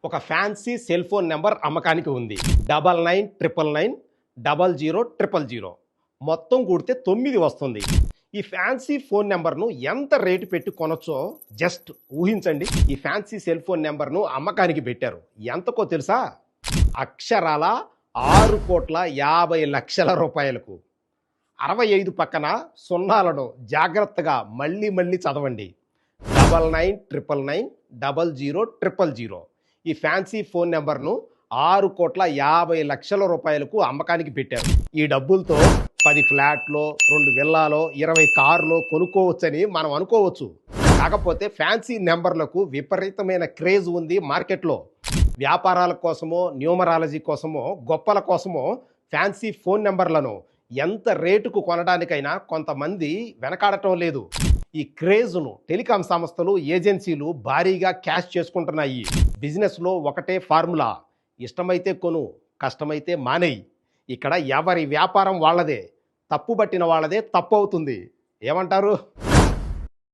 ఒక fancy cell phone number అమ్మకానికి ఉంది. 9999900000. మొత్తం కూడితే 9 వస్తుంది. ఈ ఫ్యాన్సీ ఫోన్ నెంబర్ను ఎంత రేటు పెట్టి కొనొచ్చో జస్ట్ ఊహించండి. ఈ ఫ్యాన్సీ సెల్ ఫోన్ నెంబర్ను అమ్మకానికి పెట్టారు. ఎంతకో తెలుసా? అక్షరాల 6,50,00,000 రూపాయలకు. 65 పక్కన సున్నాలను జాగ్రత్తగా మళ్ళీ చదవండి. 9999900000. ఈ ఫ్యాన్సీ ఫోన్ నెంబర్ను 6,50,00,000 రూపాయలకు అమ్మకానికి పెట్టారు. ఈ డబ్బులతో 10 ఫ్లాట్లో, 2 విల్లాలో, 20 కార్లో కొనుక్కోవచ్చని మనం అనుకోవచ్చు. కాకపోతే ఫ్యాన్సీ నెంబర్లకు విపరీతమైన క్రేజ్ ఉంది మార్కెట్లో. వ్యాపారాల కోసమో, న్యూమరాలజీ కోసమో, గొప్పల కోసమో ఫ్యాన్సీ ఫోన్ నెంబర్లను ఎంత రేటుకు కొనడానికైనా కొంతమంది వెనకాడటం లేదు. ఈ క్రేజ్ను టెలికాం సంస్థలు, ఏజెన్సీలు భారీగా క్యాష్ చేసుకుంటున్నాయి. బిజినెస్లో ఒకటే ఫార్ములా: ఇష్టమైతే కొను, కష్టమైతే మానేయి. ఇక్కడ ఎవరి వ్యాపారం వాళ్ళదే, తప్పుబట్టిన వాళ్ళదే తప్పు అవుతుంది. ఏమంటారు?